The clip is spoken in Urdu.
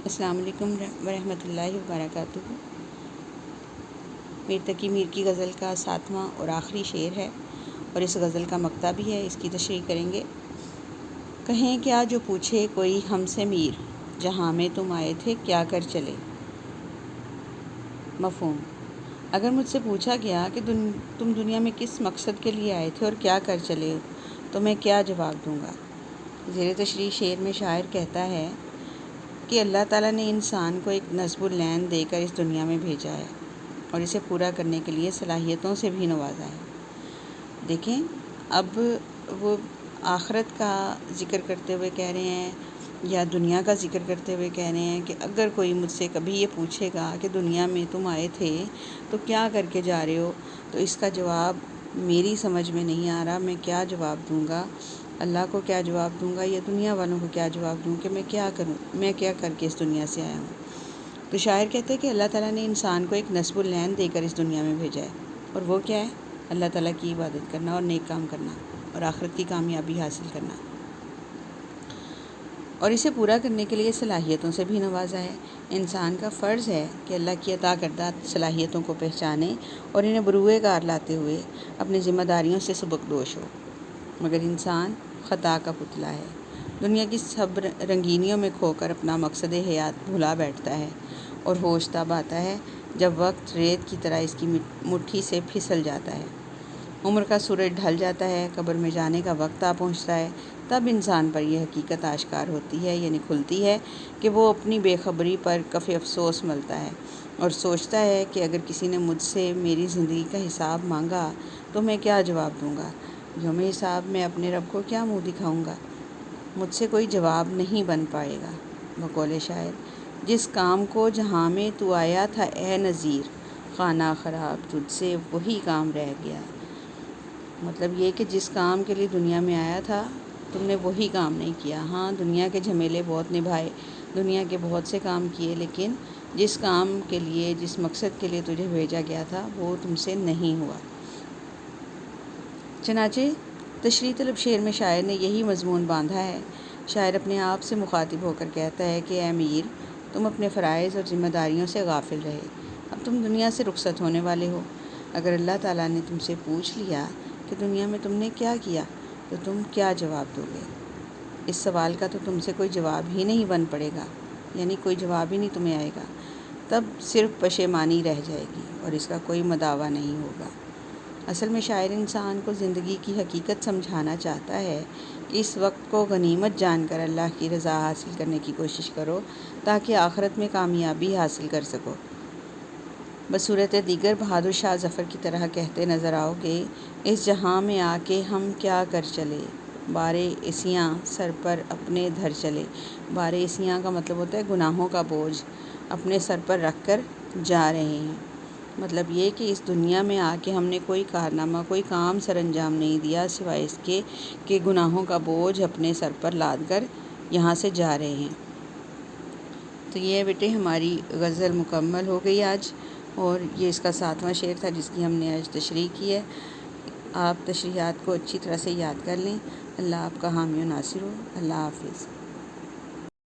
السلام علیکم ورحمۃ اللہ وبرکاتہ۔ میر تقی میر کی غزل کا 7واں اور آخری شعر ہے اور اس غزل کا مقطع بھی ہے، اس کی تشریح کریں گے۔ کہیں کیا جو پوچھے کوئی ہم سے میر، جہاں میں تم آئے تھے کیا کر چلے۔ مفہوم: اگر مجھ سے پوچھا گیا کہ تم دنیا میں کس مقصد کے لیے آئے تھے اور کیا کر چلے تو میں کیا جواب دوں گا۔ زیر تشریح شعر میں شاعر کہتا ہے کہ اللہ تعالیٰ نے انسان کو ایک نصب العین دے کر اس دنیا میں بھیجا ہے اور اسے پورا کرنے کے لیے صلاحیتوں سے بھی نوازا ہے۔ دیکھیں، اب وہ آخرت کا ذکر کرتے ہوئے کہہ رہے ہیں یا دنیا کا ذکر کرتے ہوئے کہہ رہے ہیں کہ اگر کوئی مجھ سے کبھی یہ پوچھے گا کہ دنیا میں تم آئے تھے تو کیا کر کے جا رہے ہو، تو اس کا جواب میری سمجھ میں نہیں آ رہا، میں کیا جواب دوں گا، اللہ کو کیا جواب دوں گا یا دنیا والوں کو کیا جواب دوں کہ میں کیا کروں، میں کیا کر کے اس دنیا سے آیا ہوں۔ تو شاعر کہتے ہیں کہ اللہ تعالیٰ نے انسان کو ایک نصب العین دے کر اس دنیا میں بھیجا ہے، اور وہ کیا ہے؟ اللہ تعالیٰ کی عبادت کرنا اور نیک کام کرنا اور آخرت کی کامیابی حاصل کرنا، اور اسے پورا کرنے کے لیے صلاحیتوں سے بھی نوازا ہے۔ انسان کا فرض ہے کہ اللہ کی عطا کردہ صلاحیتوں کو پہچانے اور انہیں بروئے کار لاتے ہوئے اپنی ذمہ داریوں سے سبکدوش ہو، مگر انسان خطا کا پتلا ہے، دنیا کی سب رنگینیوں میں کھو کر اپنا مقصد حیات بھلا بیٹھتا ہے اور ہوش تب آتا ہے جب وقت ریت کی طرح اس کی مٹھی سے پھسل جاتا ہے، عمر کا سورج ڈھل جاتا ہے، قبر میں جانے کا وقت آ پہنچتا ہے، تب انسان پر یہ حقیقت آشکار ہوتی ہے، یعنی کھلتی ہے کہ وہ اپنی بے خبری پر کف افسوس ملتا ہے اور سوچتا ہے کہ اگر کسی نے مجھ سے میری زندگی کا حساب مانگا تو میں کیا جواب دوں گا، یوم حساب میں اپنے رب کو کیا منہ دکھاؤں گا، مجھ سے کوئی جواب نہیں بن پائے گا۔ بقول شاعر: جس کام کو جہاں میں تو آیا تھا اے نذیر، خانہ خراب تجھ سے وہی کام رہ گیا۔ مطلب یہ کہ جس کام کے لیے دنیا میں آیا تھا تم نے وہی کام نہیں کیا۔ ہاں، دنیا کے جھمیلے بہت نبھائے، دنیا کے بہت سے کام کیے، لیکن جس کام کے لیے، جس مقصد کے لیے تجھے بھیجا گیا تھا وہ تم سے نہیں ہوا۔ چنانچہ تشریح طلب شعر میں شاعر نے یہی مضمون باندھا ہے۔ شاعر اپنے آپ سے مخاطب ہو کر کہتا ہے کہ اے میر، تم اپنے فرائض اور ذمہ داریوں سے غافل رہے، اب تم دنیا سے رخصت ہونے والے ہو۔ اگر اللہ تعالیٰ نے تم سے پوچھ لیا کہ دنیا میں تم نے کیا کیا تو تم کیا جواب دو گے؟ اس سوال کا تو تم سے کوئی جواب ہی نہیں بن پڑے گا، یعنی کوئی جواب ہی نہیں تمہیں آئے گا، تب صرف پشیمانی رہ جائے گی اور اس کا کوئی مداوع نہیں ہوگا۔ اصل میں شاعر انسان کو زندگی کی حقیقت سمجھانا چاہتا ہے کہ اس وقت کو غنیمت جان کر اللہ کی رضا حاصل کرنے کی کوشش کرو تاکہ آخرت میں کامیابی حاصل کر سکو۔ بصورت دیگر بہادر شاہ ظفر کی طرح کہتے نظر آؤ گے: اس جہاں میں آ کے ہم کیا کر چلے، بارے عصیاں سر پر اپنے دھر چلے۔ بارے عصیاں کا مطلب ہوتا ہے گناہوں کا بوجھ اپنے سر پر رکھ کر جا رہے ہیں۔ مطلب یہ کہ اس دنیا میں آ کے ہم نے کوئی کارنامہ، کوئی کام سر انجام نہیں دیا سوائے اس کے کہ گناہوں کا بوجھ اپنے سر پر لاد کر یہاں سے جا رہے ہیں۔ تو یہ بیٹے ہماری غزل مکمل ہو گئی آج، اور یہ اس کا 7واں شعر تھا جس کی ہم نے آج تشریح کی ہے۔ آپ تشریحات کو اچھی طرح سے یاد کر لیں۔ اللہ آپ کا حامی و ناصر ہو۔ اللہ حافظ۔